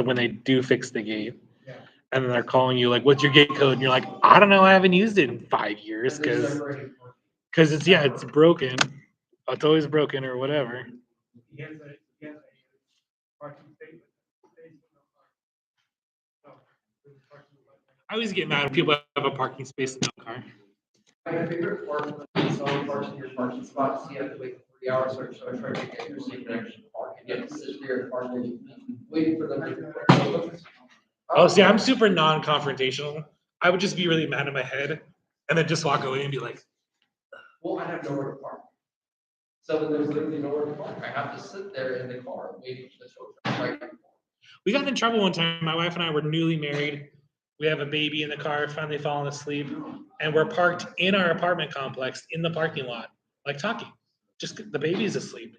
when they do fix the gate. And then they're calling you like, "What's your gate code?" And you're like, "I don't know. I haven't used it in 5 years because it's broken. It's always broken or whatever." I always get mad when people have a parking space in no car. My favorite part when someone parks in your parking spots, you have to wait 3 hours or so trying to get your seat and actually park. And you have to sit there and park waiting for them to park. Oh, see, I'm super non-confrontational. I would just be really mad in my head and then just walk away and be like, well, I have nowhere to park. So there's literally nowhere to park. I have to sit there in the car waiting for the tow truck. We got in trouble one time. My wife and I were newly married. We have a baby in the car, finally falling asleep, and we're parked in our apartment complex in the parking lot, like talking. Just the baby's asleep.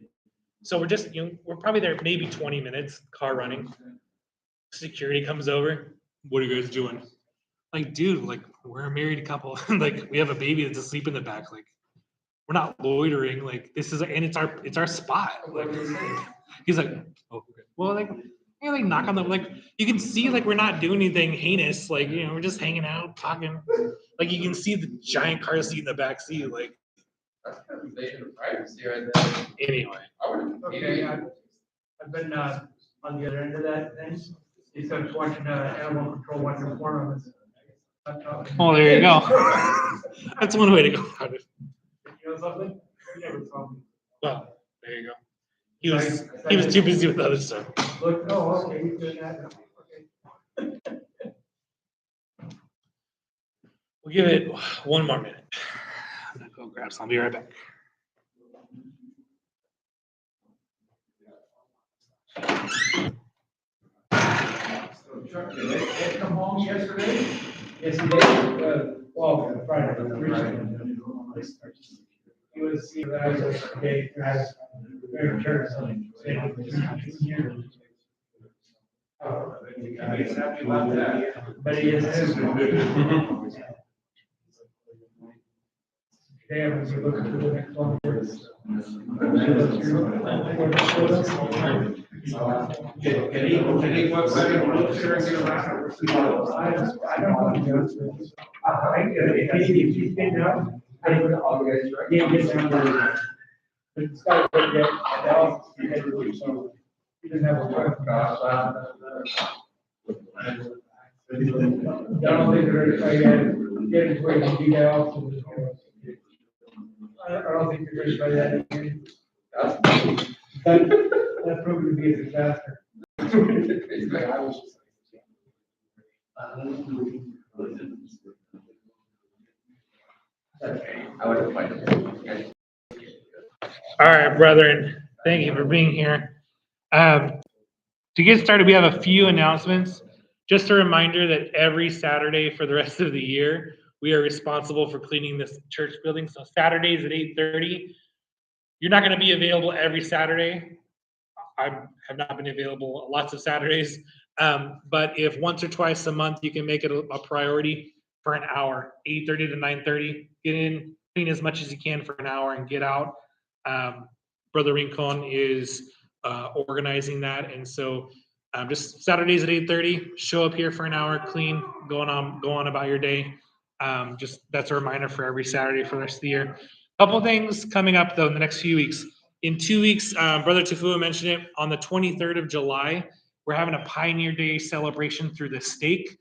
So we're just, we're probably there maybe 20 minutes, car running. Security comes over. What are you guys doing? Like, dude, like we're a married couple. Like we have a baby that's asleep in the back. Like we're not loitering. Like this is, and it's our spot. Like he's like, oh, okay. Well, like like knock on the, like you can see like we're not doing anything heinous. Like we're just hanging out, talking. Like you can see the giant car seat in the back seat. Like that's kind of invasion of privacy right there. Anyway. Okay, I've been on the other end of that thing. He's watching animal control watching Quorum. Oh, there you go. That's one way to go about it. You know something? You never told me. Well, there you go. He was too busy with other stuff. Look, oh, okay, he's doing that. Okay. We'll give it one more minute. I'm gonna go grab some. I'll be right back. Chuck, did Ed come home yesterday? Yes, he did. Well, Friday. He was okay. Very church. He's happy about that. But he is too. Damn, as you look for the next one. Can he put second wheelchair and get around? I don't know. If he's getting up, I would always, he gets down there. But it's got to get else, so he doesn't have a choice. I don't think they're going to get his way to be else. I don't think they're going to try that. That proved to be a disaster. All right, brethren, thank you for being here. To get started, we have a few announcements. Just a reminder that every Saturday for the rest of the year, we are responsible for cleaning this church building. So Saturdays at 8:30. You're not going to be available every Saturday. I have not been available lots of Saturdays. But if once or twice a month, you can make it a priority for an hour, 8:30 to 9:30. Get in, clean as much as you can for an hour and get out. Brother Rincon is organizing that. And so just Saturdays at 8:30, show up here for an hour, clean, go on about your day. Just that's a reminder for every Saturday for the rest of the year. Couple things coming up though in the next few weeks. In 2 weeks, Brother Tafua mentioned it, on the 23rd of July, we're having a Pioneer Day celebration through the stake.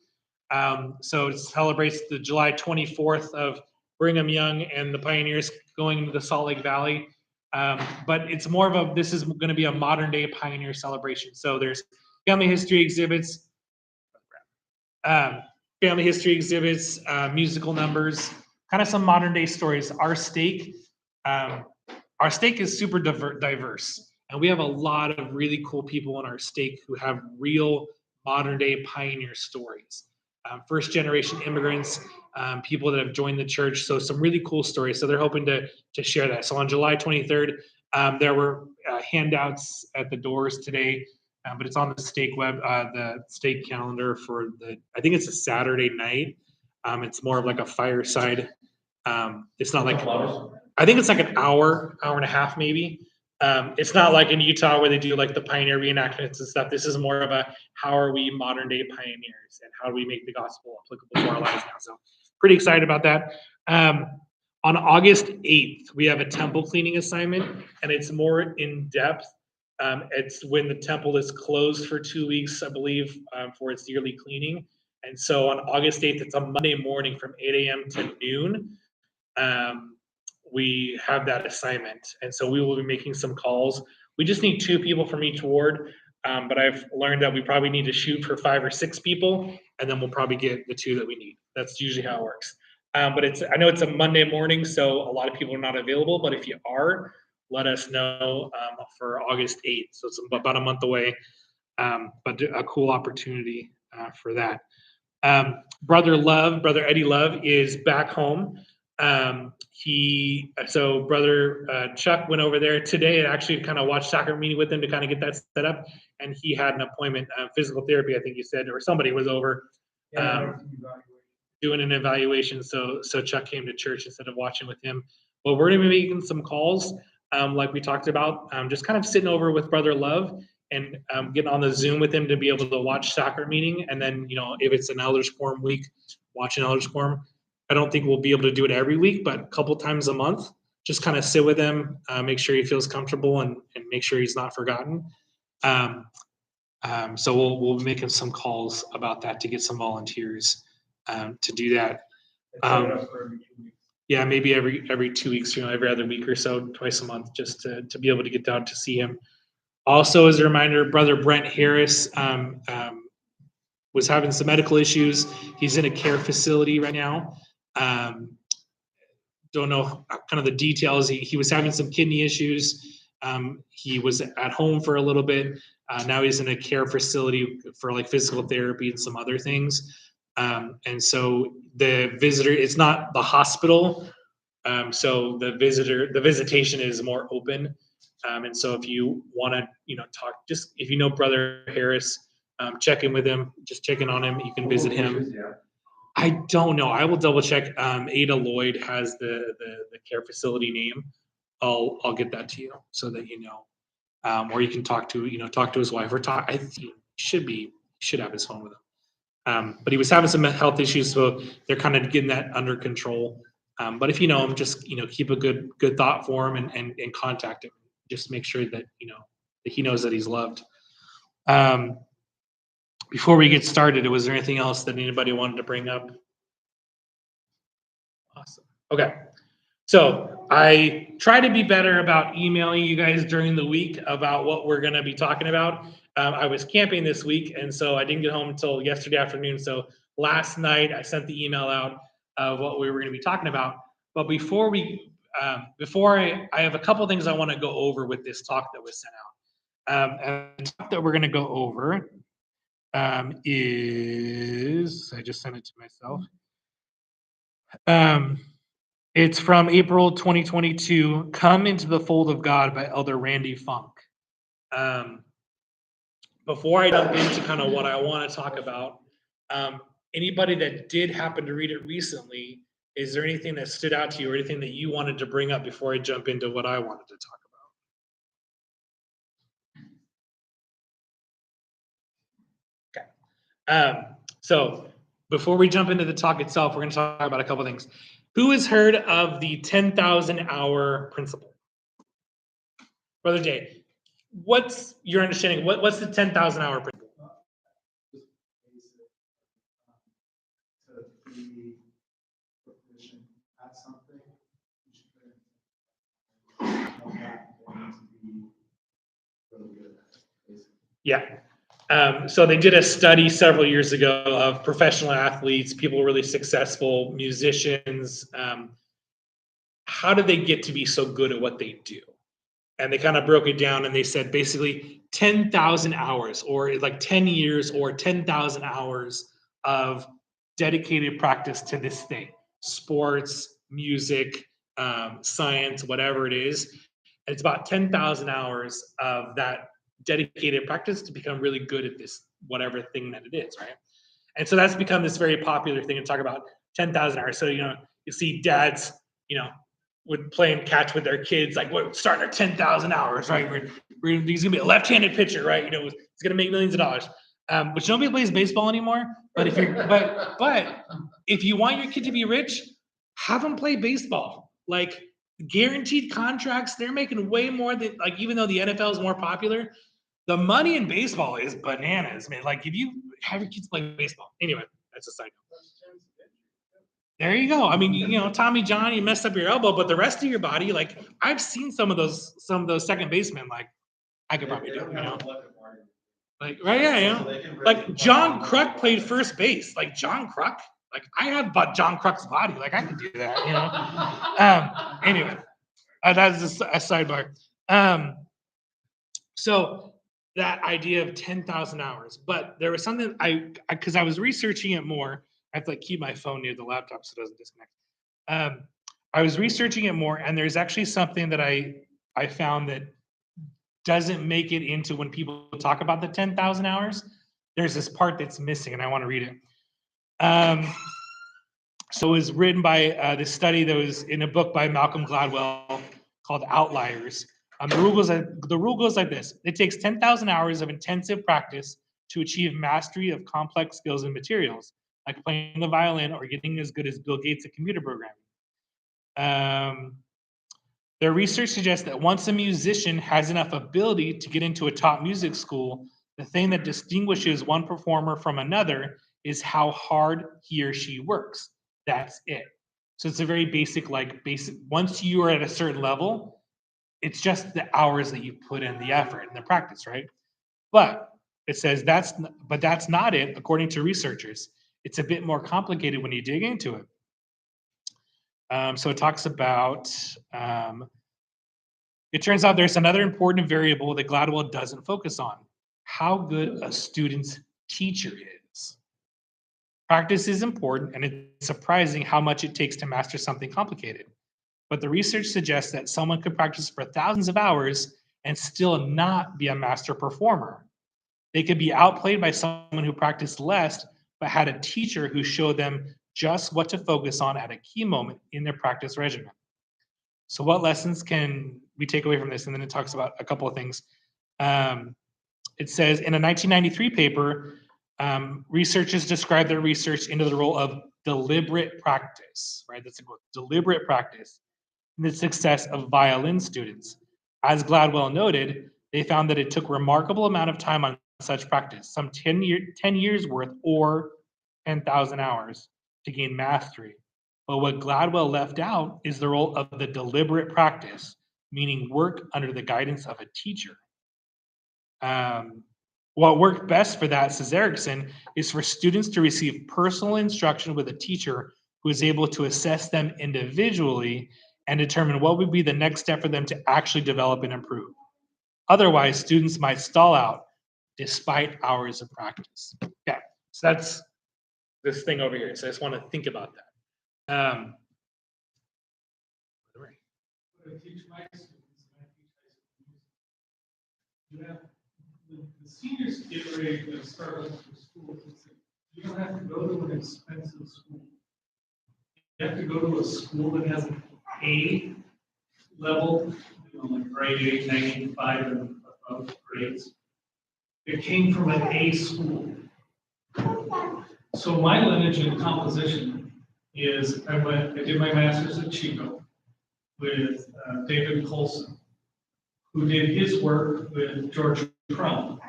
So it celebrates the July 24th of Brigham Young and the Pioneers going into the Salt Lake Valley. But it's more of this is going to be a modern day Pioneer celebration. So there's family history exhibits, musical numbers, kind of some modern day stories. Our stake is super diverse, and we have a lot of really cool people in our stake who have real modern day Pioneer stories. First generation immigrants, people that have joined the church. So some really cool stories. So they're hoping to share that. So on July 23rd, there were handouts at the doors today, but it's on the stake the stake calendar for I think it's a Saturday night. It's more of like a fireside. It's not like, I think it's like an hour and a half maybe. It's not like in Utah where they do like the pioneer reenactments and stuff. This is more of a how are we modern day pioneers and how do we make the gospel applicable to our lives now. So pretty excited about that. On August 8th, we have a temple cleaning assignment, and it's more in depth. It's when the temple is closed for 2 weeks, I believe, for its yearly cleaning. And so on August 8th, it's a Monday morning from 8 a.m. to noon. We have that assignment. And so we will be making some calls. We just need 2 people from each ward. But I've learned that we probably need to shoot for 5 or 6 people, and then we'll probably get the 2 that we need. That's usually how it works. But I know it's a Monday morning, so a lot of people are not available. But if you are, let us know for August 8th. So it's about a month away, but a cool opportunity for that. Brother Eddie Love is back home. Brother Chuck went over there today and actually kind of watched soccer meeting with him to kind of get that set up. And he had an appointment, physical therapy, I think you said, or somebody was over doing an evaluation. So Chuck came to church instead of watching with him. But we're going to be making some calls, like we talked about, just kind of sitting over with Brother Love and getting on the Zoom with him to be able to watch soccer meeting. And then, if it's an Elders Quorum week, watch an Elders Quorum. I don't think we'll be able to do it every week, but a couple times a month, just kind of sit with him, make sure he feels comfortable and make sure he's not forgotten. So we'll be making some calls about that to get some volunteers to do that. Yeah, maybe every 2 weeks, every other week or so, twice a month, just to be able to get down to see him. Also, as a reminder, Brother Brent Harris was having some medical issues. He's in a care facility right now. Don't know kind of the details. He was having some kidney issues. He was at home for a little bit. Now he's in a care facility for like physical therapy and some other things. And so the visitor, it's not the hospital. So the visitation is more open. And so if you want to, talk, just if you know Brother Harris, check in with him, just check in on him. You can visit him. I don't know. I will double check. Ada Lloyd has the care facility name. I'll get that to you so that you know. Or you can talk to his wife or talk. I think he should have his phone with him. But he was having some health issues, so they're kind of getting that under control. But if you know him, just keep a good thought for him and contact him. Just make sure that that he knows that he's loved. Before we get started, was there anything else that anybody wanted to bring up? Awesome. Okay. So I try to be better about emailing you guys during the week about what we're going to be talking about. I was camping this week, and so I didn't get home until yesterday afternoon. So last night I sent the email out of what we were going to be talking about. But before I have a couple things I want to go over with this talk that was sent out. And the talk that we're going to go over is, I just sent it to myself. It's from April 2022, Come Into the Fold of God by Elder Randy Funk. Before I jump into kind of what I want to talk about, anybody that did happen to read it recently, is there anything that stood out to you or anything that you wanted to bring up before I jump into what I wanted to talk about? Okay. So before we jump into the talk itself, we're going to talk about a couple things. Who has heard of the 10,000 hour principle? Brother Jay, what's your understanding? What's the 10,000 hour principle? To be proficient at something, you should be really good at it, basically. Yeah. So they did a study several years ago of professional athletes, people really successful, musicians. How did they get to be so good at what they do? And they kind of broke it down and they said basically 10,000 hours or like 10 years or 10,000 hours of dedicated practice to this thing, sports, music, science, whatever it is. And it's about 10,000 hours of that dedicated practice to become really good at this, whatever thing that it is, right? And so that's become this very popular thing to talk about 10,000 hours. So, you see dads, would playing catch with their kids, like what starting our 10,000 hours, right? He's gonna be a left-handed pitcher, right? You know, he's gonna make millions of dollars. Which nobody plays baseball anymore. But if you're, but if you want your kid to be rich, have them play baseball. Like guaranteed contracts, they're making way more than like even though the NFL is more popular, the money in baseball is bananas, man. Like if you have your kids play baseball, anyway, that's a side note. There you go. I mean, you know, Tommy John, you messed up your elbow, but the rest of your body, like I've seen some of those second basemen, like I could probably do it, you know. Like right, yeah, you know. Like John Kruk played first base. Like John Kruk, like I have but John Kruk's body. Like I could do that, you know. Anyway, that's just a sidebar. So that idea of 10,000 hours, but there was something because I was researching it more. I have to like keep my phone near the laptop so it doesn't disconnect. I was researching it more, and there's actually something that I found that doesn't make it into when people talk about the 10,000 hours. There's this part that's missing, and I want to read it. So it was written by this study that was in a book by Malcolm Gladwell called Outliers. The rule goes like this. It takes 10,000 hours of intensive practice to achieve mastery of complex skills and materials, like playing the violin or getting as good as Bill Gates at computer programming. Their research suggests that once a musician has enough ability to get into a top music school, the thing that distinguishes one performer from another is how hard he or she works. That's it. So it's a very basic, once you are at a certain level, it's just the hours that you put in, the effort and the practice, right? But it says that's not it, according to researchers. It's a bit more complicated when you dig into it. So it talks about, it turns out there's another important variable that Gladwell doesn't focus on, how good a student's teacher is. Practice is important, and it's surprising how much it takes to master something complicated. But the research suggests that someone could practice for thousands of hours and still not be a master performer. They could be outplayed by someone who practiced less, but had a teacher who showed them just what to focus on at a key moment in their practice regimen. So what lessons can we take away from this? And then it talks about a couple of things. It says in a 1993 paper, researchers described their research into the role of deliberate practice, right? That's a quote, deliberate practice in the success of violin students. As Gladwell noted, they found that it took remarkable amount of time on such practice, some 10 years worth or 10,000 hours to gain mastery. But what Gladwell left out is the role of the deliberate practice, meaning work under the guidance of a teacher. What worked best for that, says Erickson, is for students to receive personal instruction with a teacher who is able to assess them individually and determine what would be the next step for them to actually develop and improve. Otherwise, students might stall out despite hours of practice. Yeah, so that's this thing over here. So I just want to think about that. I teach my students, and I teach high school music. You have the seniors get ready to start up for school. You don't have to go to an expensive school. You have to go to a school that has an A level, like grade 8, 95 and above grades. It came from an A school. So my lineage in composition is I did my master's at Chico with David Colson, who did his work with George Crumb.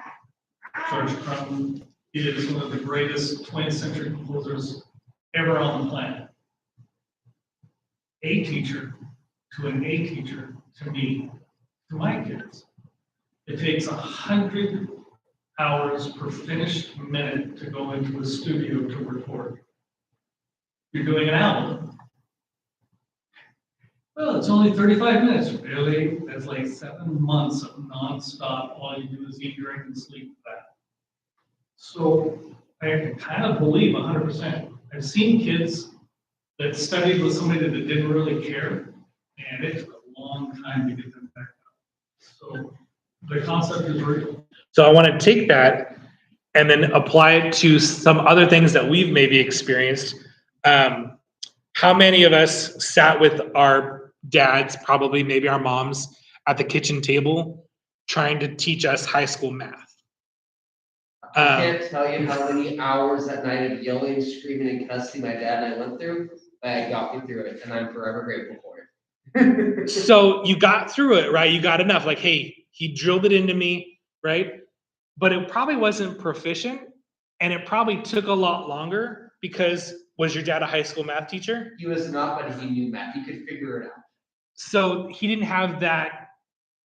George Crumb is one of the greatest 20th century composers ever on the planet. A teacher to an A teacher to me, to my kids. It takes 100 hours per finished minute to go into a studio to record. You're doing an album. Well, it's only 35 minutes. Really? That's like 7 months of nonstop. All you do is eat, drink, and sleep that. So I can kind of believe 100%. I've seen kids that studied with somebody that didn't really care, and it took a long time to get them back up. So the concept is real. So I want to take that and then apply it to some other things that we've maybe experienced. How many of us sat with our dads, probably maybe our moms at the kitchen table trying to teach us high school math. I can't tell you how many hours that night of yelling, screaming, and cussing my dad and I went through, but I got me through it, and I'm forever grateful for it. So you got through it, right? You got enough. Like, hey, he drilled it into me, right? But it probably wasn't proficient, and it probably took a lot longer because was your dad a high school math teacher? He was not, but he knew math. He could figure it out. So he didn't have that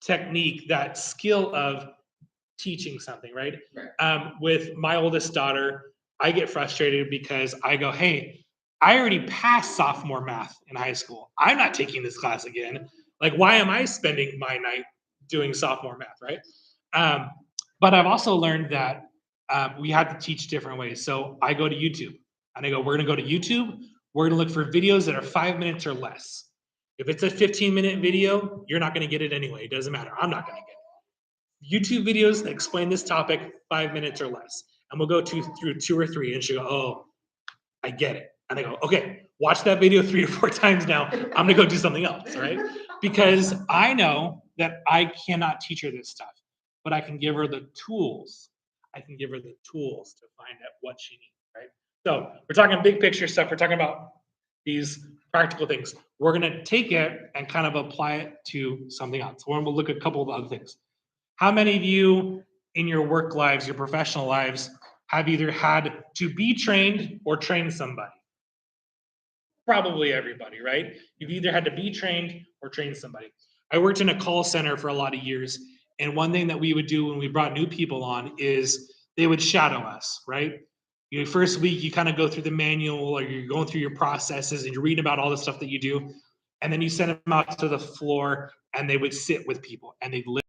technique, that skill of teaching something, right? With my oldest daughter, I get frustrated because I go, hey, I already passed sophomore math in high school. I'm not taking this class again. Like, why am I spending my night doing sophomore math, right? But I've also learned that we have to teach different ways. So I go to YouTube and I go, we're going to go to YouTube. We're going to look for videos that are 5 minutes or less. If it's a 15-minute video, you're not going to get it anyway. It doesn't matter. I'm not going to get it. YouTube videos that explain this topic 5 minutes or less. And we'll go through 2 or 3 and she'll go, oh, I get it. And I go, okay, watch that video 3 or 4 times now. I'm gonna go do something else, right? Because I know that I cannot teach her this stuff, but I can give her the tools. I can give her the tools to find out what she needs, right? So we're talking big picture stuff. We're talking about these practical things. We're gonna take it and kind of apply it to something else. We'll look at a couple of other things. How many of you in your work lives, your professional lives, have either had to be trained or train somebody? Probably everybody, right? You've either had to be trained or train somebody. I worked in a call center for a lot of years, and one thing that we would do when we brought new people on is they would shadow us, right? First week, you kind of go through the manual or you're going through your processes and you're reading about all the stuff that you do. And then you send them out to the floor and they would sit with people and they'd listen.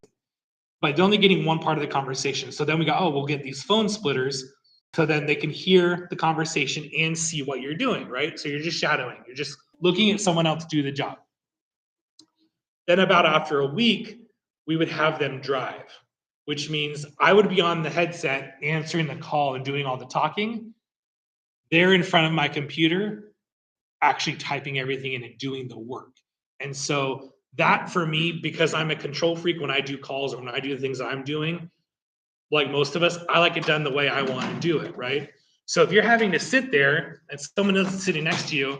But they're only getting one part of the conversation. So then we go, oh, we'll get these phone splitters so then they can hear the conversation and see what you're doing, right? So you're just shadowing. You're just looking at someone else do the job. Then about after a week, we would have them drive, which means I would be on the headset answering the call and doing all the talking. They're in front of my computer, actually typing everything in and doing the work. And so that for me, because I'm a control freak when I do calls or when I do the things I'm doing, like most of us, I like it done the way I want to do it, right? So if you're having to sit there and someone else is sitting next to you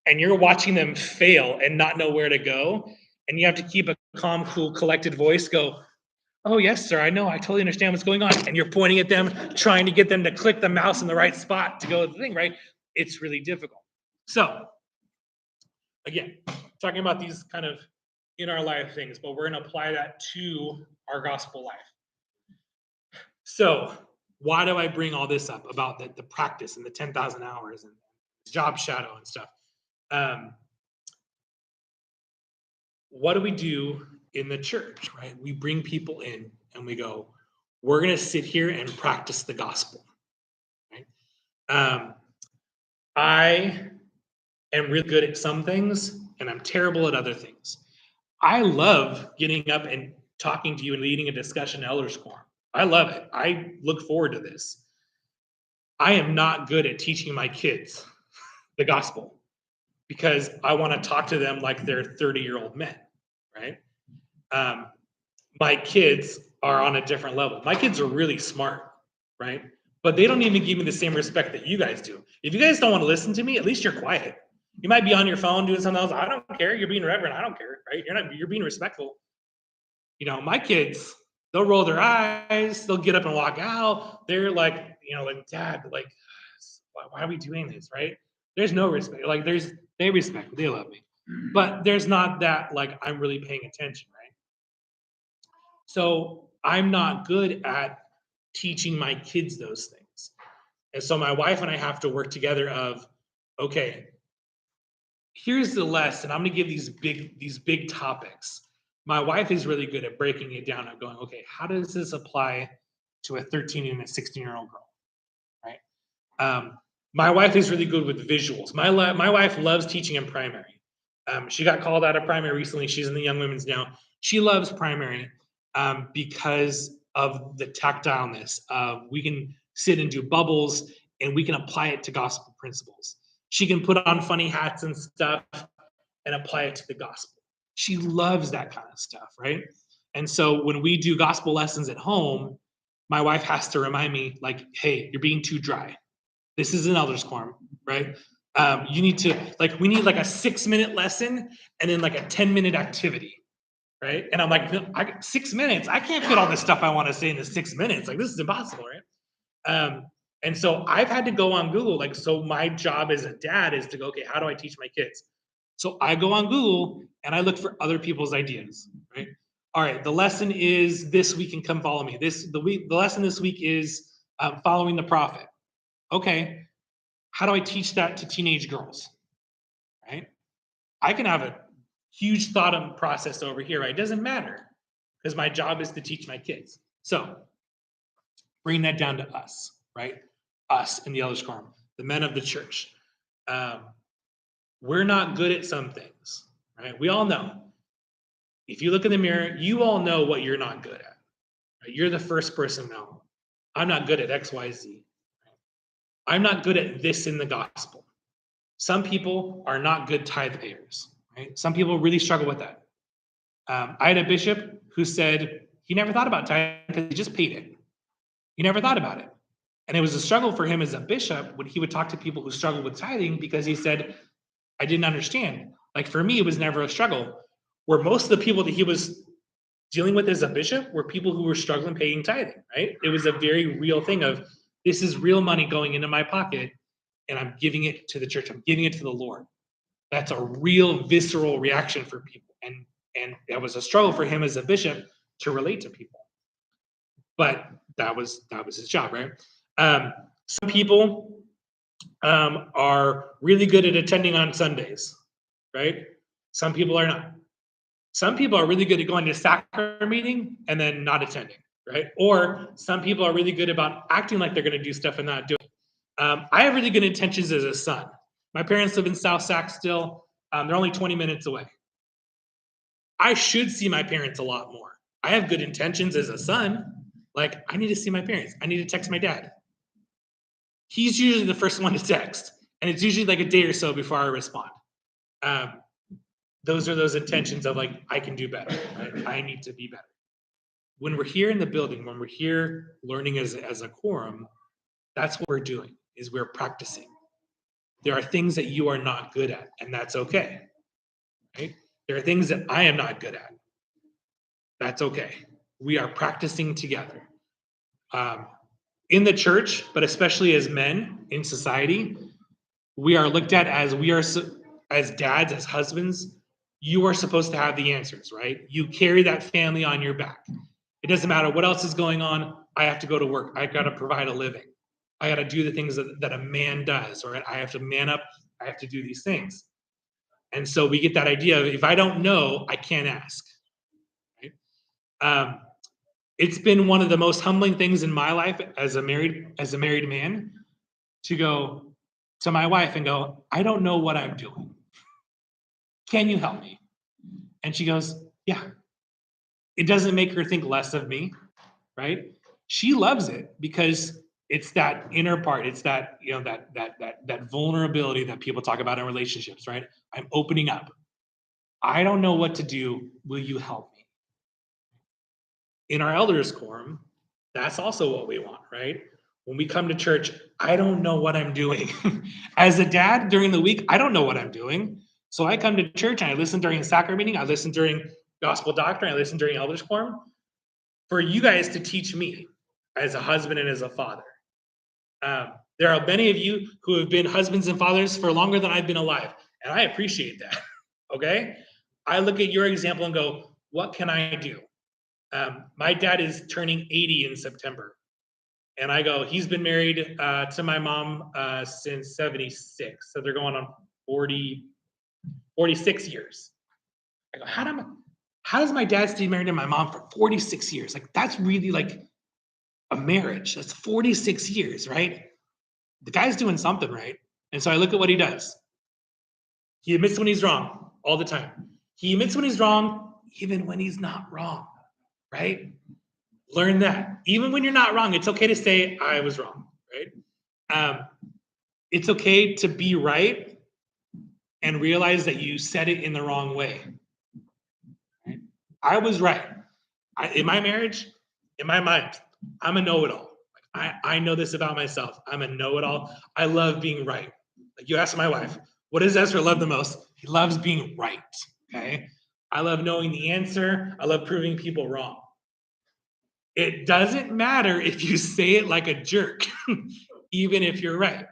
and you're watching them fail and not know where to go, and you have to keep a calm, cool, collected voice, go, oh, yes, sir, I know, I totally understand what's going on. And you're pointing at them, trying to get them to click the mouse in the right spot to go to the thing, right? It's really difficult. So again, talking about these kind of in our life things, but we're going to apply that to our gospel life. So why do I bring all this up about the practice and the 10,000 hours and job shadow and stuff? What do we do in the church, right? We bring people in and we go, we're going to sit here and practice the gospel, right? I am really good at some things and I'm terrible at other things. I love getting up and talking to you and leading a discussion elders quorum. I love it. I look forward to this. I am not good at teaching my kids the gospel because I want to talk to them like they're 30-year-old men, right? My kids are on a different level. My kids are really smart, right? But they don't even give me the same respect that you guys do. If you guys don't want to listen to me, at least you're quiet. You might be on your phone doing something else. I don't care. You're being reverent. I don't care, right? You're being respectful. My kids, they'll roll their eyes, they'll get up and walk out. They're like, like, Dad, like, why are we doing this, right? There's no respect. Like, they respect me, they love me. But there's not that, like, I'm really paying attention, right? So I'm not good at teaching my kids those things. And so my wife and I have to work together of, okay, here's the lesson. I'm going to give these big topics. My wife is really good at breaking it down and going, okay, how does this apply to a 13 and a 16-year-old girl, right? My wife is really good with visuals. My wife loves teaching in primary. She got called out of primary recently. She's in the young women's now. She loves primary because of the tactileness. We can sit and do bubbles and we can apply it to gospel principles. She can put on funny hats and stuff and apply it to the gospel. She loves that kind of stuff, right? And so when we do gospel lessons at home, my wife has to remind me, like, hey, you're being too dry. This is an elders quorum, right? You need to, like, we need like a 6-minute lesson and then like a 10-minute activity, right? And I'm like, no, 6 minutes, I can't fit all this stuff I want to say in the 6 minutes. Like, this is impossible, right? And so I've had to go on Google. Like, so my job as a dad is to go, okay, how do I teach my kids? So I go on Google and I look for other people's ideas, right? All right, the lesson is this week and come follow me. The lesson this week is following the prophet. Okay, how do I teach that to teenage girls, right? I can have a huge thought process over here, right? It doesn't matter because my job is to teach my kids. So bring that down to us, right? Us in the elders quorum, the men of the church. We're not good at some things, right? We all know. If you look in the mirror, you all know what you're not good at. Right? You're the first person to know. I'm not good at X, Y, Z. I'm not good at this in the gospel. Some people are not good tithe payers, right? Some people really struggle with that. I had a bishop who said he never thought about tithe because he just paid it. He never thought about it. And it was a struggle for him as a bishop when he would talk to people who struggled with tithing because he said, I didn't understand. Like, for me, it was never a struggle. Where most of the people that he was dealing with as a bishop were people who were struggling paying tithing, right? It was a very real thing of, this is real money going into my pocket and I'm giving it to the church. I'm giving it to the Lord. That's a real visceral reaction for people. And that was a struggle for him as a bishop to relate to people. But that was his job, right? Some people are really good at attending on Sundays, right? Some people are not. Some people are really good at going to sacrament meeting and then not attending, right? Or some people are really good about acting like they're going to do stuff and not doing it. I have really good intentions as a son. My parents live in South Sac still. They're only 20 minutes away. I should see my parents a lot more. I have good intentions as a son. Like, I need to see my parents. I need to text my dad. He's usually the first one to text, and it's usually like a day or so before I respond. Those are those intentions of, like, I can do better, right? I need to be better. When we're here in the building, when we're here learning as a quorum, that's what we're doing, is we're practicing. There are things that you are not good at, and that's okay, right? There are things that I am not good at. That's okay. We are practicing together. In the church, but especially as men in society, we are looked at as as dads, as husbands. You are supposed to have the answers, right? You carry that family on your back. It doesn't matter what else is going on. I have to go to work. I got to provide a living. I got to do the things that a man does, right? I have to man up. I have to do these things. And so we get that idea of, if I don't know, I can't ask. Right? It's been one of the most humbling things in my life as a married man to go to my wife and go, I don't know what I'm doing. Can you help me? And she goes, yeah. It doesn't make her think less of me, right? She loves it because it's that inner part. It's that, that vulnerability that people talk about in relationships, right? I'm opening up. I don't know what to do. Will you help me? In our elders quorum, that's also what we want, right? When we come to church, I don't know what I'm doing. As a dad during the week, I don't know what I'm doing. So I come to church and I listen during sacrament meeting, I listen during gospel doctrine, I listen during elders quorum for you guys to teach me as a husband and as a father. There are many of you who have been husbands and fathers for longer than I've been alive, and I appreciate that, okay? I look at your example and go, what can I do? My dad is turning 80 in September. And I go, he's been married to my mom since 76. So they're going on 46 years. I go, how does my dad stay married to my mom for 46 years? Like, that's really like a marriage. That's 46 years, right? The guy's doing something right. And so I look at what he does. He admits when he's wrong all the time. He admits when he's wrong, even when he's not wrong, right? Learn that. Even when you're not wrong, it's okay to say, I was wrong, right? It's okay to be right and realize that you said it in the wrong way. Right? I was right. In my marriage, in my mind, I'm a know-it-all. I know this about myself. I'm a know-it-all. I love being right. Like you ask my wife, what does Ezra love the most? He loves being right. Okay. I love knowing the answer. I love proving people wrong. It doesn't matter if you say it like a jerk, even if you're right.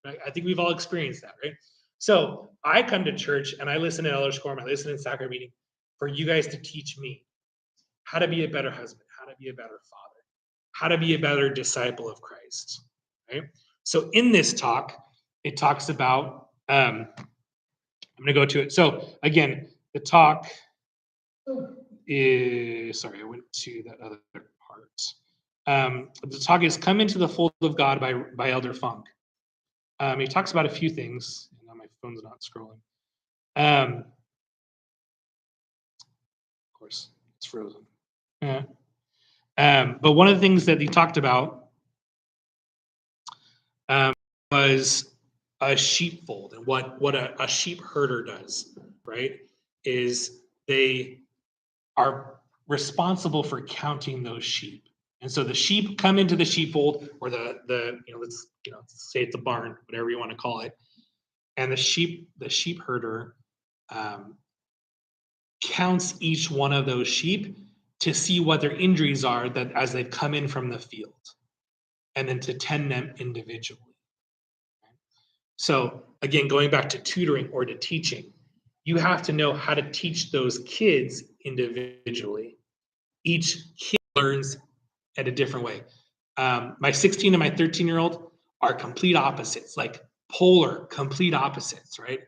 Right? I think we've all experienced that, right? So I come to church and I listen to Elders Quorum, I listen in sacrament meeting for you guys to teach me how to be a better husband, how to be a better father, how to be a better disciple of Christ. Right? So in this talk, it talks about, I'm going to go to it. So again, the talk is, sorry, I went to that other part. The talk is Come Into the Fold of God by Elder Funk. He talks about a few things. Now my phone's not scrolling. Of course, it's frozen. Yeah. But one of the things that he talked about was a sheepfold, and what a sheep herder does, right? Is they are responsible for counting those sheep. And so the sheep come into the sheepfold, or let's say it's a barn, whatever you want to call it. And the sheep herder counts each one of those sheep to see what their injuries are that as they've come in from the field, and then to tend them individually. So again, going back to tutoring or to teaching, you have to know how to teach those kids individually. Each kid learns at a different way. My 16 and my 13-year-old are complete opposites, like polar, complete opposites, right?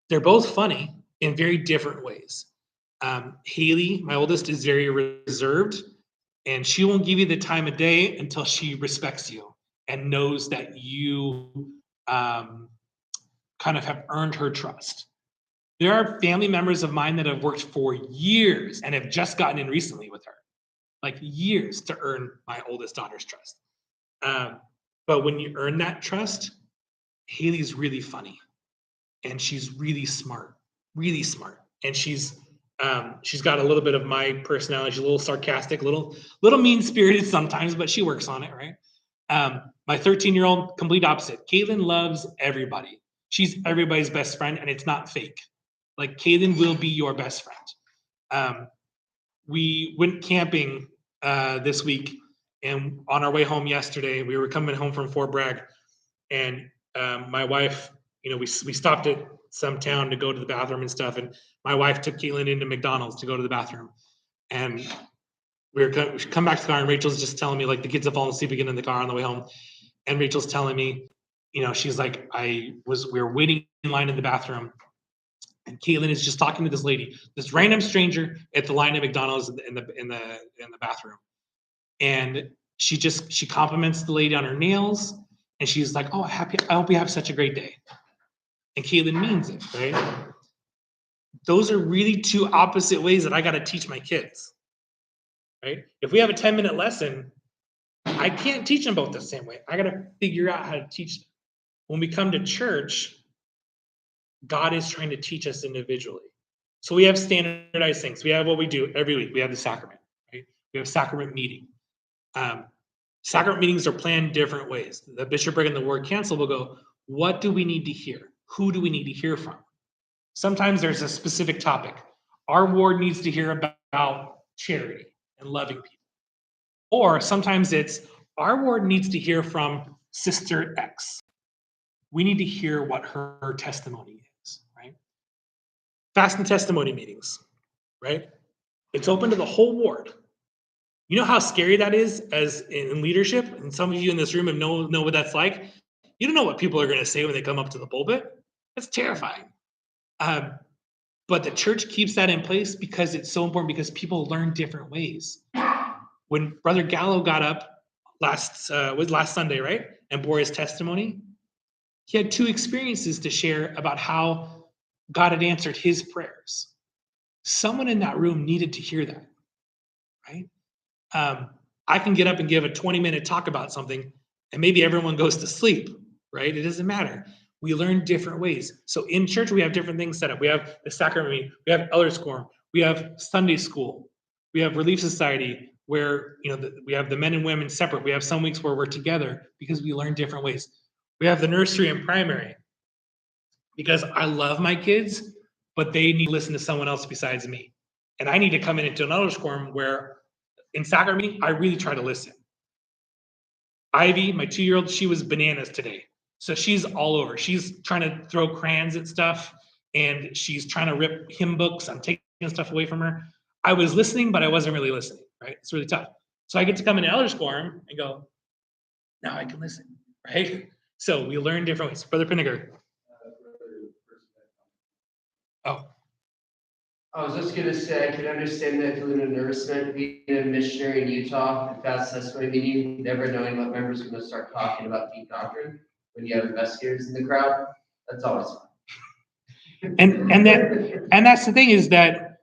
They're both funny in very different ways. Haley, my oldest, is very reserved, and she won't give you the time of day until she respects you and knows that you kind of have earned her trust. There are family members of mine that have worked for years and have just gotten in recently with her, like years to earn my oldest daughter's trust. But when you earn that trust, Haley's really funny, and she's really smart, and she's got a little bit of my personality. She's a little sarcastic, little mean-spirited sometimes, but she works on it, right? My 13-year-old, complete opposite. Caitlin loves everybody. She's everybody's best friend, and it's not fake. Like, Caitlin will be your best friend. We went camping this week, and on our way home yesterday, we were coming home from Fort Bragg, and my wife, we stopped at some town to go to the bathroom and stuff, and my wife took Caitlin into McDonald's to go to the bathroom, and we come back to the car, and Rachel's just telling me, like, the kids have fallen asleep again in the car on the way home, and Rachel's telling me, she's like, we were waiting in line in the bathroom, and Caitlin is just talking to this lady, this random stranger at the line at McDonald's in the bathroom, and she compliments the lady on her nails, and she's like, "Oh, I hope you have such a great day," and Caitlin means it, right? Those are really two opposite ways that I got to teach my kids, right? If we have a 10-minute lesson, I can't teach them both the same way. I got to figure out how to teach them. When we come to church, God is trying to teach us individually. So we have standardized things. We have what we do every week. We have the sacrament, right? We have sacrament meeting. Sacrament meetings are planned different ways. The bishopric and the ward council will go, what do we need to hear? Who do we need to hear from? Sometimes there's a specific topic. Our ward needs to hear about charity and loving people. Or sometimes it's our ward needs to hear from Sister X. We need to hear what her testimony is, right? Fast and testimony meetings, right? It's open to the whole ward. You know how scary that is as in leadership? And some of you in this room know what that's like. You don't know what people are going to say when they come up to the pulpit. That's terrifying. But the church keeps that in place because it's so important, because people learn different ways. When Brother Gallo got up last Sunday, right, and bore his testimony, he had two experiences to share about how God had answered his prayers. Someone in that room needed to hear that, right? I can get up and give a 20-minute talk about something, and maybe everyone goes to sleep, right? It doesn't matter. We learn different ways. So in church, we have different things set up. We have the sacrament meeting, we have elders quorum, we have Sunday school, we have Relief Society, where we have the men and women separate. We have some weeks where we're together because we learn different ways. We have the nursery and primary because I love my kids, but they need to listen to someone else besides me. And I need to come into an elders quorum where in sacrament meeting, I really try to listen. Ivy, my 2-year-old, she was bananas today. So she's all over. She's trying to throw crayons at stuff and she's trying to rip hymn books. I'm taking stuff away from her. I was listening, but I wasn't really listening, right? It's really tough. So I get to come in elders quorum and go, now I can listen, right? So we learn different ways. Brother Pinniger. Oh. I was just gonna say, I can understand that feeling of nervousness being a missionary in Utah, the fast testimony meeting, never knowing what members are gonna start talking about deep doctrine when you have investigators in the crowd. That's always fun. And that's the thing is that,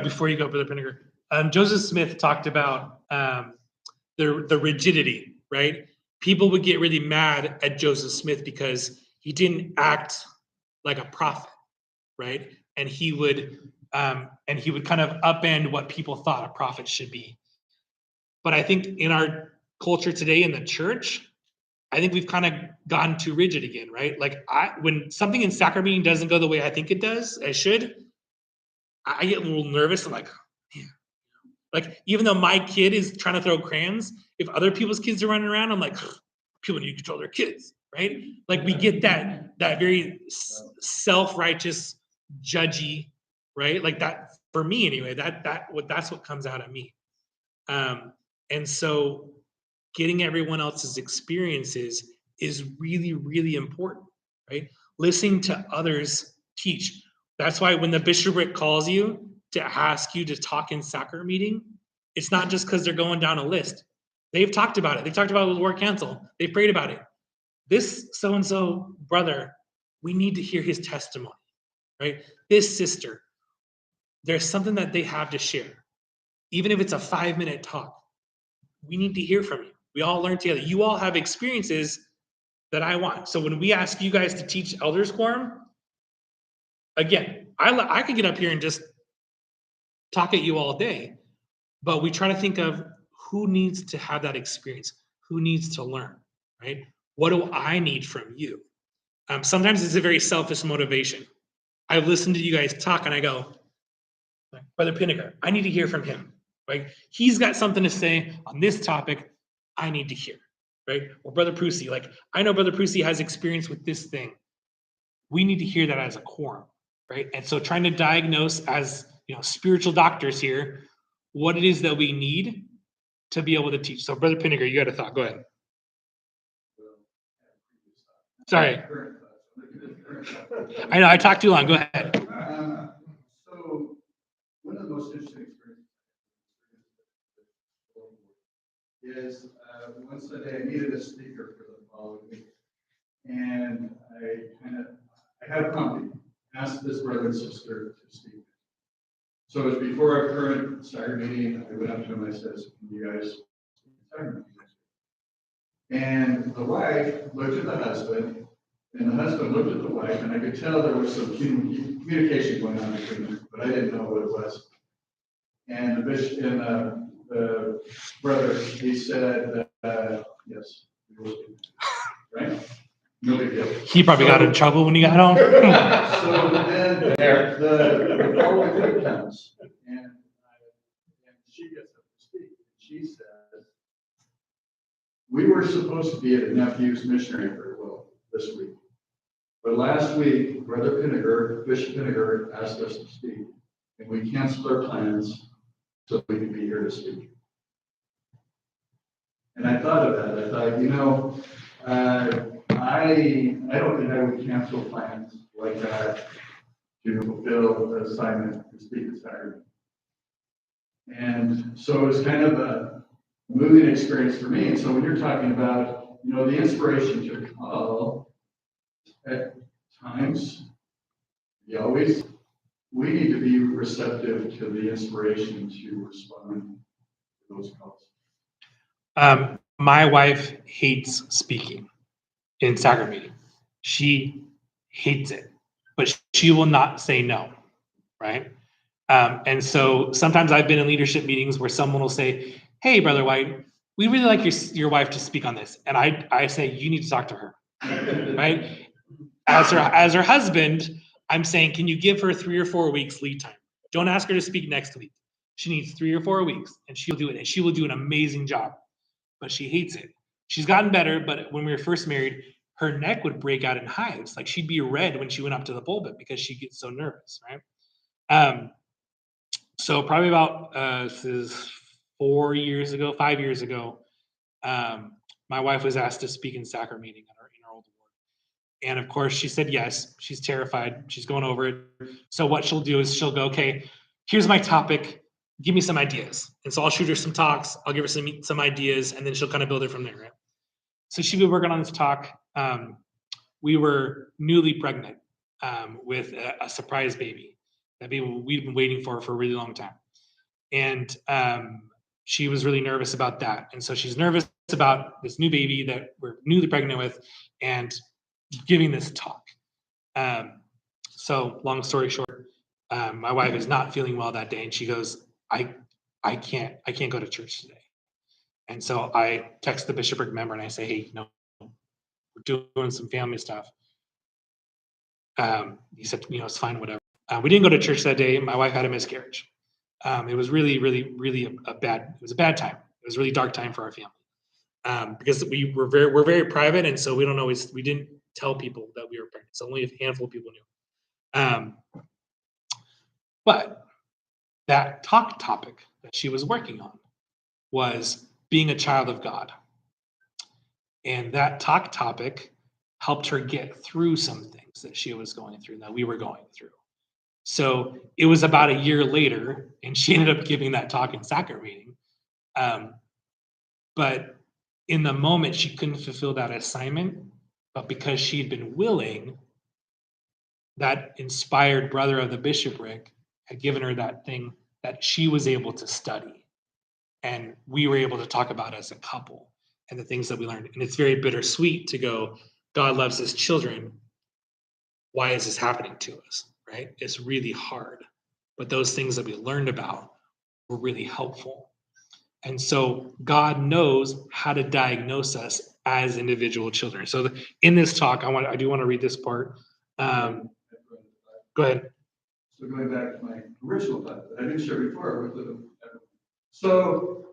before you go, Brother Pinniger, Joseph Smith talked about the rigidity, right? People would get really mad at Joseph Smith because he didn't act like a prophet, right? And he would kind of upend what people thought a prophet should be. But I think in our culture today in the church, I think we've kind of gone too rigid again, right? Like when something in sacrament meeting doesn't go the way I think it does, I should, I get a little nervous. I'm like, man. Like, even though my kid is trying to throw crayons, if other people's kids are running around, I'm like, people need to control their kids, right? Like we get that very self-righteous, judgy, right? Like that, for me anyway, that's what comes out of me. And so getting everyone else's experiences is really, really important, right? Listening to others teach. That's why when the bishopric calls you to ask you to talk in sacrament meeting, it's not just because they're going down a list. They've talked about it. They've talked about it with Ward Council. They've prayed about it. This so-and-so brother, we need to hear his testimony, right? This sister, there's something that they have to share. Even if it's a 5-minute talk, we need to hear from you. We all learn together. You all have experiences that I want. So when we ask you guys to teach elders quorum, again, I could get up here and just talk at you all day, but we try to think of who needs to have that experience, who needs to learn, right? What do I need from you? Sometimes it's a very selfish motivation. I've listened to you guys talk and I go, Brother Pinniger, I need to hear from him, right? He's got something to say on this topic I need to hear, right? Or Brother Prusy, like, I know Brother Prusy has experience with this thing. We need to hear that as a quorum, right? And so trying to diagnose as, spiritual doctors here, what it is that we need to be able to teach. So Brother Pinniger, you got a thought, go ahead. Sorry. I know, I talked too long, go ahead. So one of the most interesting experiences is once a day I needed a speaker for the following week. And I had a prompting, asked this brother and sister to speak. So it was before our current sacrament meeting. I went up to him and I said, can you guys sacrament meeting? And the wife looked at the husband, and the husband looked at the wife, and I could tell there was some communication going on between them, but I didn't know what it was. And the bishop and the brother, he said, yes, right? No big deal. He probably got in trouble when he got home. So then the following week comes, and she gets up to speak. She says, we were supposed to be at a nephew's missionary farewell this week. But last week, Brother Pinniger, Bishop Pinniger, asked us to speak, and we canceled our plans so we could be here to speak. And I thought of that. I thought, I don't think I would cancel plans like that to fulfill the assignment to speak this Saturday. And so it was kind of a moving experience for me. And so when you're talking about, the inspiration to call, at times, we need to be receptive to the inspiration to respond to those calls. My wife hates speaking. in sacrament meeting. She hates it, but she will not say no, right? And so sometimes I've been in leadership meetings where someone will say, "Hey, Brother White, we really like your wife to speak on this," and I say, "You need to talk to her," right? As her husband, I'm saying, can you give her 3 or 4 weeks lead time? Don't ask her to speak next week. She needs 3 or 4 weeks, and she'll do it, and she will do an amazing job. But she hates it. She's gotten better, but when we were first married, her neck would break out in hives. Like she'd be red when she went up to the pulpit because she gets so nervous, right? So probably about this is 4 years ago, 5 years ago, my wife was asked to speak in sacrament meeting in our old ward. And of course, she said yes. She's terrified. She's going over it. So what she'll do is she'll go, okay, here's my topic. Give me some ideas. And so I'll shoot her some talks. I'll give her some ideas, and then she'll kind of build it from there. Right? So she'll be working on this talk. We were newly pregnant with a surprise baby. That baby we'd been waiting for a really long time. And she was really nervous about that. And so she's nervous about this new baby that we're newly pregnant with and giving this talk. So long story short, my wife is not feeling well that day, and she goes, I can't go to church today. And so I text the bishopric member and I say, hey, no, we're doing some family stuff. He said, it's fine, whatever. We didn't go to church that day. My wife had a miscarriage. It was really, really, really a bad time. It was a really dark time for our family. Because we're very private, and so we didn't tell people that we were pregnant. So only a handful of people knew. But that topic that she was working on was being a child of God. And that topic helped her get through some things that she was going through, that we were going through. So it was about a year later, and she ended up giving that talk in sacrament meeting. But in the moment, she couldn't fulfill that assignment. But because she'd been willing, that inspired brother of the bishopric had given her that thing that she was able to study. And we were able to talk about as a couple and the things that we learned. And it's very bittersweet to go, God loves his children. Why is this happening to us? Right? It's really hard. But those things that we learned about were really helpful. And so God knows how to diagnose us as individual children. So in this talk, I do want to read this part. Go ahead. So going back to my original thought that I didn't share before with the. So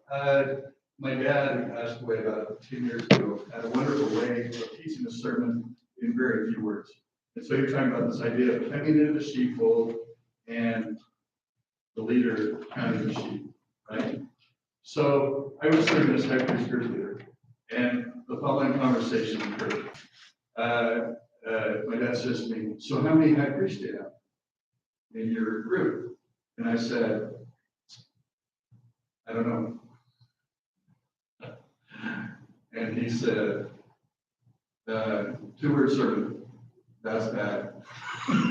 my dad, who passed away about 10 years ago, had a wonderful way of teaching a sermon in very few words. And so you're talking about this idea of coming into the sheepfold and the leader counting the sheep, right? So I was serving as high priest church leader, and the following conversation occurred. My dad says to me, so how many high priests do you have in your group? And I said, I don't know. And he said, 2-word sermon. That's bad. and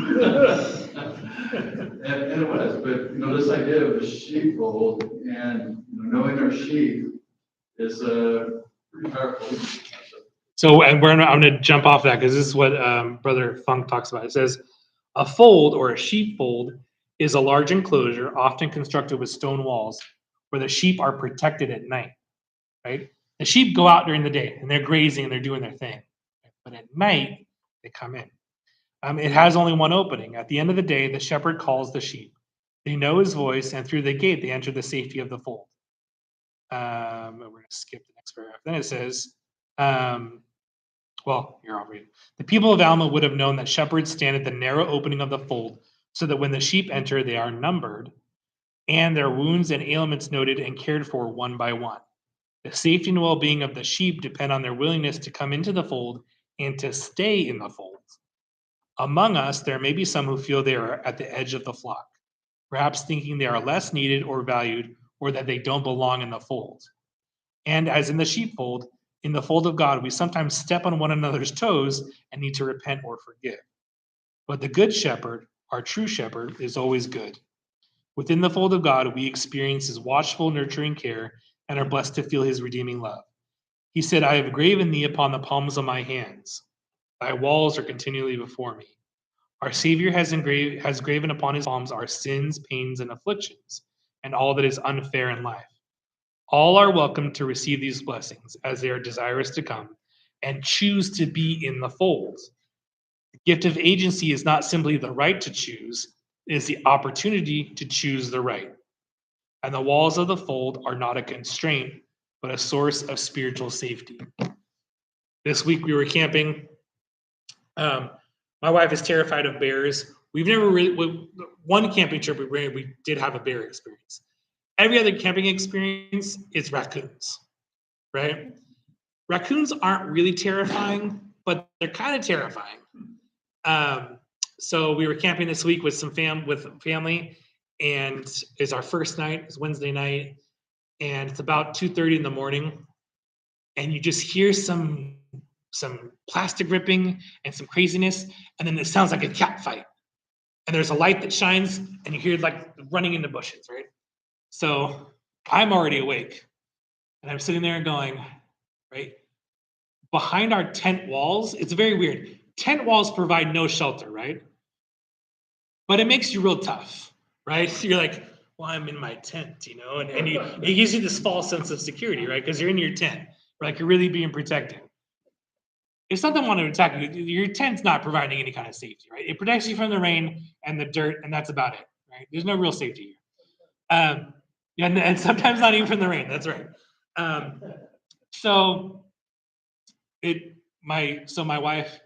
it was, but this idea of the sheepfold and knowing our sheep is pretty powerful. So, and I'm going to jump off that because this is what Brother Funk talks about. It says, a fold or a sheepfold is a large enclosure, often constructed with stone walls, where the sheep are protected at night. Right? The sheep go out during the day and they're grazing and they're doing their thing, but at night they come in. It has only one opening. At the end of the day, the shepherd calls the sheep. They know his voice, and through the gate they enter the safety of the fold. We're going to skip the next paragraph. Then it says, here I'll read it. The people of Alma would have known that shepherds stand at the narrow opening of the fold, so that when the sheep enter, they are numbered, and their wounds and ailments noted and cared for one by one. The safety and well-being of the sheep depend on their willingness to come into the fold and to stay in the fold. Among us, there may be some who feel they are at the edge of the flock, perhaps thinking they are less needed or valued, or that they don't belong in the fold. And as in the sheepfold, in the fold of God, we sometimes step on one another's toes and need to repent or forgive. But the good shepherd, our true shepherd, is always good. Within the fold of God, we experience his watchful, nurturing care and are blessed to feel his redeeming love. He said, I have graven thee upon the palms of my hands. Thy walls are continually before me. Our Savior has graven upon his palms our sins, pains, and afflictions, and all that is unfair in life. All are welcome to receive these blessings as they are desirous to come and choose to be in the fold. The gift of agency is not simply the right to choose, it is the opportunity to choose the right. And the walls of the fold are not a constraint, but a source of spiritual safety. This week we were camping. My wife is terrified of bears. We've never really, one camping trip we did have a bear experience. Every other camping experience is raccoons, right? Raccoons aren't really terrifying, but they're kind of terrifying. So we were camping this week with family, and it's our first night. It's Wednesday night, and it's about 2:30 in the morning, and you just hear some plastic ripping and some craziness, and then it sounds like a cat fight. And there's a light that shines, and you hear like running into bushes, right? So I'm already awake, and I'm sitting there going, right? Behind our tent walls, it's very weird. Tent walls provide no shelter, right? But it makes you real tough, right? So you're like, well, I'm in my tent, and it gives you this false sense of security, right? Because you're in your tent, like you're really being protected. If something wanted to attack you, your tent's not providing any kind of safety, right? It protects you from the rain and the dirt, and that's about it, right? There's no real safety here. And sometimes not even from the rain. That's right. So my wife,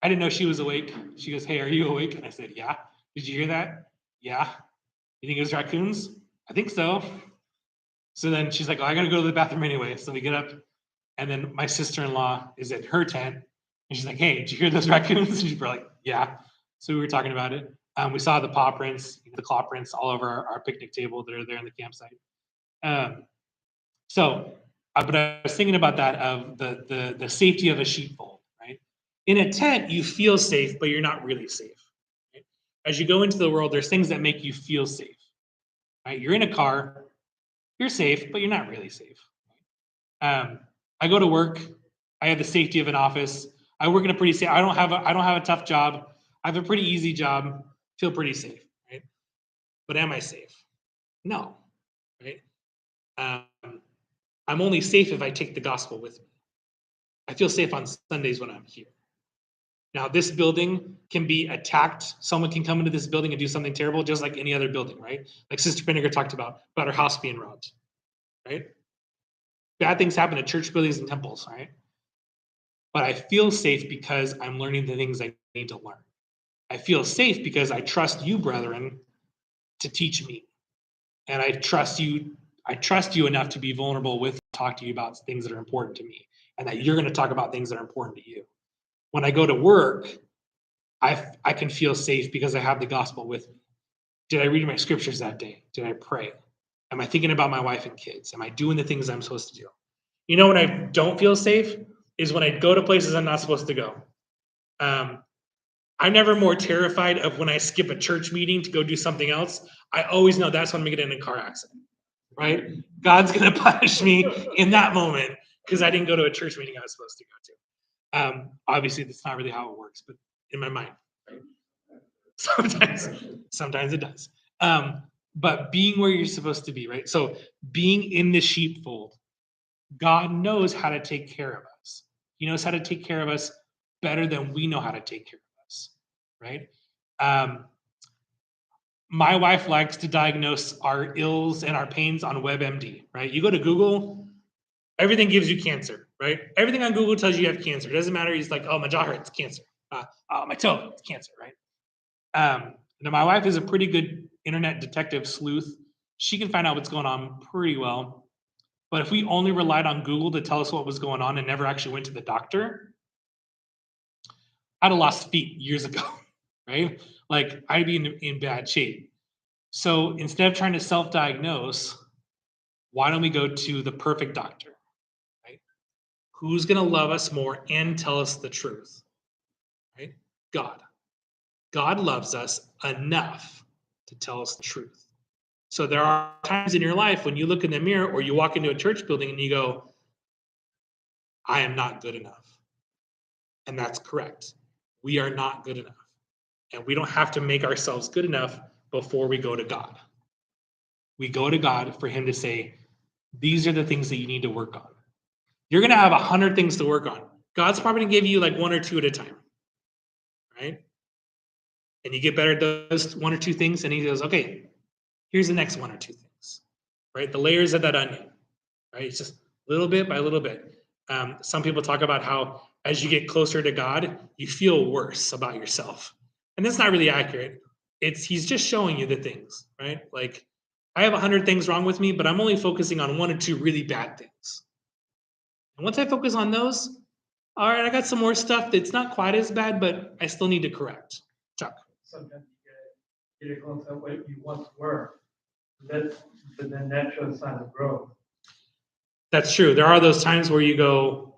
I didn't know she was awake. She goes, "Hey, are you awake?" And I said, "Yeah." "Did you hear that?" "Yeah." "You think it was raccoons?" "I think so." So then she's like, "Oh, I gotta go to the bathroom anyway." So we get up, and then my sister-in-law is at her tent, and she's like, "Hey, did you hear those raccoons?" And she's like, "Yeah." So we were talking about it. We saw the paw prints, the claw prints all over our picnic table that are there in the campsite. But I was thinking about that of the safety of a sheepfold, right? In a tent, you feel safe, but you're not really safe. Right? As you go into the world, there's things that make you feel safe. Right? You're in a car, you're safe, but you're not really safe. I go to work. I have the safety of an office. I work in a pretty safe. I don't have a tough job. I have a pretty easy job. Feel pretty safe, right? But am I safe? No, right? I'm only safe if I take the gospel with me. I feel safe on Sundays when I'm here. Now, this building can be attacked. Someone can come into this building and do something terrible, just like any other building, right? Like Sister Penniger talked about her house being robbed, right? Bad things happen at church buildings and temples, right? But I feel safe because I'm learning the things I need to learn. I feel safe because I trust you, brethren, to teach me. And I trust you enough to be vulnerable with, talk to you about things that are important to me, and that you're going to talk about things that are important to you. When I go to work, I can feel safe because I have the gospel with me. Did I read my scriptures that day? Did I pray? Am I thinking about my wife and kids? Am I doing the things I'm supposed to do? You know, when I don't feel safe is when I go to places I'm not supposed to go. I'm never more terrified of when I skip a church meeting to go do something else. I always know that's when I'm going to get in a car accident, right? God's going to punish me in that moment because I didn't go to a church meeting I was supposed to go to. Obviously, that's not really how it works, but in my mind, right? Sometimes it does. But being where you're supposed to be, right? So being in the sheepfold, God knows how to take care of us. He knows how to take care of us better than we know how to take care of us, right? My wife likes to diagnose our ills and our pains on WebMD, right? You go to Google, everything gives you cancer, right? Everything on Google tells you have cancer. It doesn't matter. He's like, oh, my jaw hurts, cancer. Oh, my toe, it's cancer, right? Now my wife is a pretty good internet detective sleuth. She can find out what's going on pretty well. But if we only relied on Google to tell us what was going on and never actually went to the doctor, I'd have lost feet years ago, right? Like I'd be in bad shape. So instead of trying to self-diagnose, why don't we go to the perfect doctor, right? Who's going to love us more and tell us the truth, right? God. God loves us enough to tell us the truth. So there are times in your life when you look in the mirror or you walk into a church building and you go, I am not good enough. And that's correct. We are not good enough. And we don't have to make ourselves good enough before we go to God. We go to God for him to say, these are the things that you need to work on. You're going to have 100 things to work on. God's probably going to give you like 1 or 2 at a time, right? And you get better at those 1 or 2 things, and he goes, okay, here's the next 1 or 2 things, right? The layers of that onion, right? It's just little bit by little bit. Some people talk about how as you get closer to God, you feel worse about yourself. And that's not really accurate. He's just showing you the things, right? Like, I have 100 things wrong with me, but I'm only focusing on 1 or 2 really bad things. And once I focus on those, all right, I got some more stuff that's not quite as bad, but I still need to correct. Chuck. Sometimes you get a glimpse of what you once were. But then that shows signs of growth. That's true. There are those times where you go,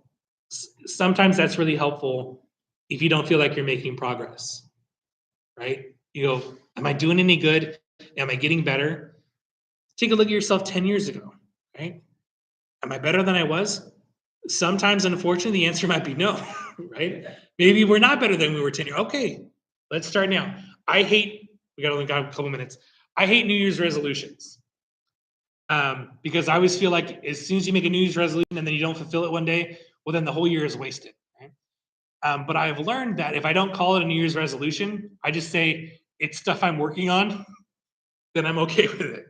sometimes that's really helpful if you don't feel like you're making progress, right? You go, am I doing any good? Am I getting better? Take a look at yourself 10 years ago, right? Am I better than I was? Sometimes, unfortunately, the answer might be no, right? Maybe we're not better than we were 10 years. Okay, let's start now. We only got a couple minutes. I hate New Year's resolutions. Because I always feel like as soon as you make a New Year's resolution and then you don't fulfill it one day, well, then the whole year is wasted, right? But I've learned that if I don't call it a New Year's resolution, I just say it's stuff I'm working on, then I'm okay with it.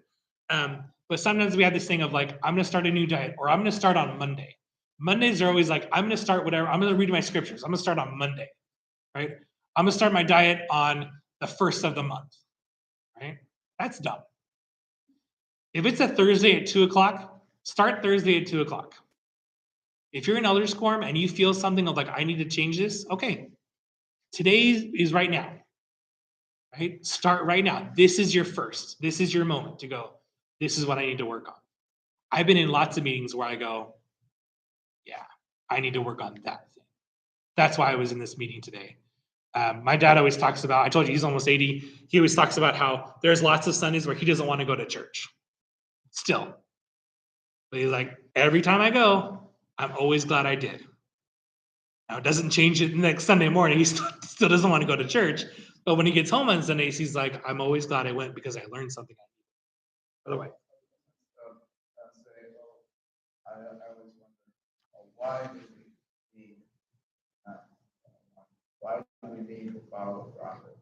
But sometimes we have this thing of like, I'm going to start a new diet, or I'm going to start on Monday. Mondays are always like, I'm going to start whatever. I'm going to read my scriptures. I'm going to start on Monday, right? I'm going to start my diet on the first of the month, right? That's dumb. If it's a Thursday at 2:00, start Thursday at 2:00. If you're in Elders Quorum and you feel something of like, I need to change this, okay. Today is right now, right? Start right now. This is your first. This is your moment to go, this is what I need to work on. I've been in lots of meetings where I go, yeah, I need to work on that thing. That's why I was in this meeting today. My dad always talks about, I told you he's almost 80. He always talks about how there's lots of Sundays where he doesn't want to go to church still. But he's like, every time I go, I'm always glad I did. Now, it doesn't change it next Sunday morning. He still doesn't want to go to church. But when he gets home on Sundays, he's like, I'm always glad I went because I learned something. Otherwise, I always wonder, why do we need, why do we need to follow the prophet?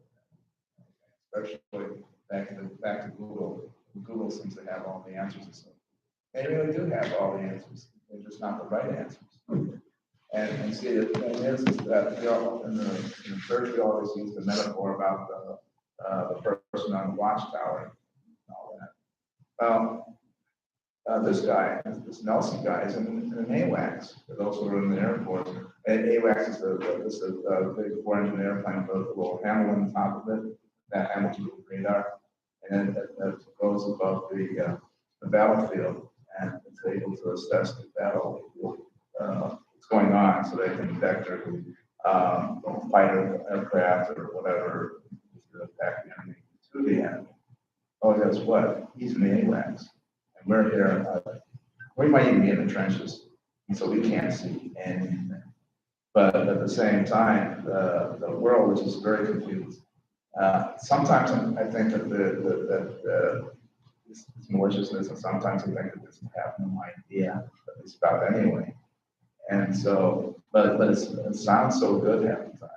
Especially back to Google. Google seems to have all the answers. So they really do have all the answers. They're just not the right answers. And see, the thing is that in the church we always use the metaphor about the person on the watchtower and all that. This guy, this Nelson guy, is in an AWACS. For those who are in the Air Force, AWACS is the big four-engine airplane with a little handle on the top of it, that altitude radar, and that goes above the battlefield, and it's able to assess the battle what's going on, so they can vector fighter aircraft or whatever to attack the enemy to the enemy. Oh, guess what? He's in the AWACS. And we're here, we might even be in the trenches, and so we can't see anything. But at the same time, the world, which is very confused. Sometimes I think that it's maliciousness, and sometimes I think that they have no idea that it's about anyway. And so, but it sounds so good half the time,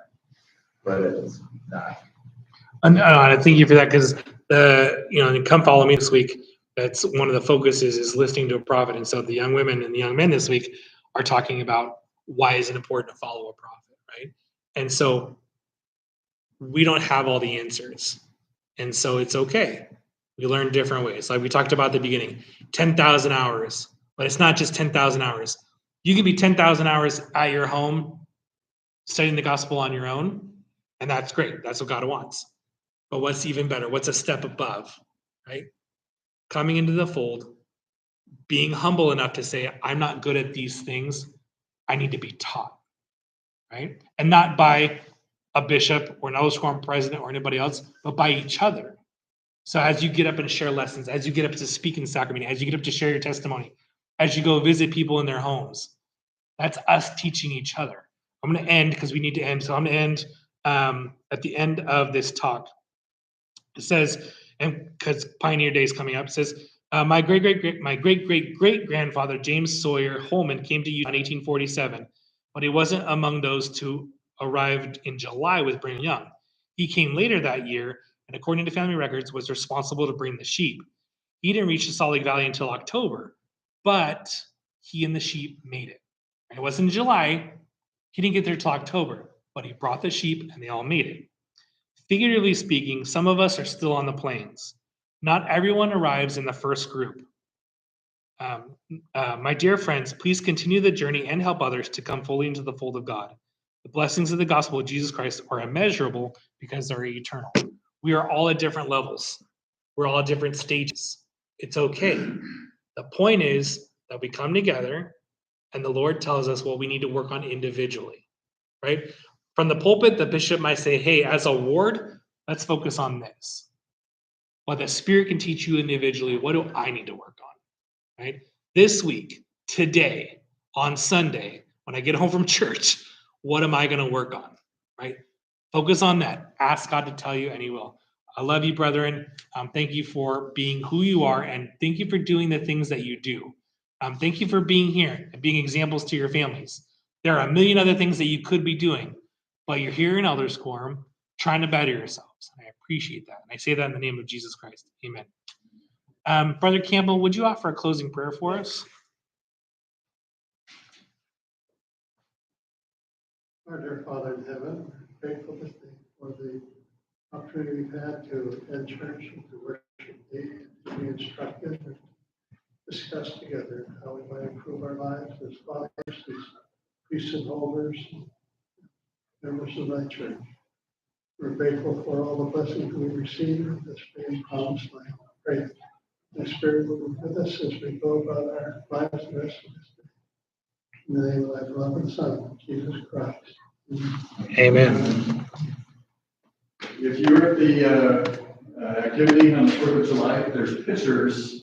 but it's not. And I thank you for that, because Come Follow Me this week, that's one of the focuses is listening to a prophet. And so the young women and the young men this week are talking about why is it important to follow a prophet, right? And so we don't have all the answers. And so it's okay. We learn different ways. Like we talked about at the beginning, 10,000 hours, but it's not just 10,000 hours. You can be 10,000 hours at your home studying the gospel on your own, and that's great. That's what God wants. But what's even better? What's a step above, right? Coming into the fold, being humble enough to say, I'm not good at these things. I need to be taught, right? And not by a bishop or an Elders Quorum president or anybody else, but by each other. So as you get up and share lessons, as you get up to speak in sacrament, as you get up to share your testimony, as you go visit people in their homes, That's us teaching each other. I'm going to end because we need to end. So I'm going to end at the end of this talk. It says, and because Pioneer Day is coming up, it says, my great grandfather James Sawyer Holman came to Utah in 1847, but he wasn't among those who arrived in July with Brigham Young. He came later that year, and according to family records, was responsible to bring the sheep. He didn't reach the Salt Lake Valley until October, but he and the sheep made it. It wasn't in July. He didn't get there till October, but he brought the sheep, and they all made it. Figuratively speaking, some of us are still on the plains. Not everyone arrives in the first group. My dear friends, please continue the journey and help others to come fully into the fold of God. The blessings of the gospel of Jesus Christ are immeasurable because they're eternal. We are all at different levels. We're all at different stages. It's okay. The point is that we come together and the Lord tells us what we need to work on individually, right? From the pulpit, the bishop might say, hey, as a ward, let's focus on this. But the Spirit can teach you individually, what do I need to work on, right? This week, today, on Sunday, when I get home from church, what am I going to work on, right? Focus on that. Ask God to tell you, and He will. I love you, brethren. Thank you for being who you are, and thank you for doing the things that you do. Thank you for being here and being examples to your families. There are a million other things that you could be doing, but you're here in Elders Quorum trying to better yourselves. And I appreciate that. And I say that in the name of Jesus Christ. Amen. Brother Campbell, would you offer a closing prayer for us? Our dear Father in heaven, grateful this day for the opportunity we've had to attend church and to worship Thee, to be instructed and discuss together how we might improve our lives as fathers, as priests and holders, members of Thy church. We're grateful for all the blessings we receive in this being promised land. Pray that the Spirit will be with us as we go about our lives the rest of this day. In the name of Thy beloved Son, Jesus Christ. Amen. If you're at the activity on the 4th of July, there's pictures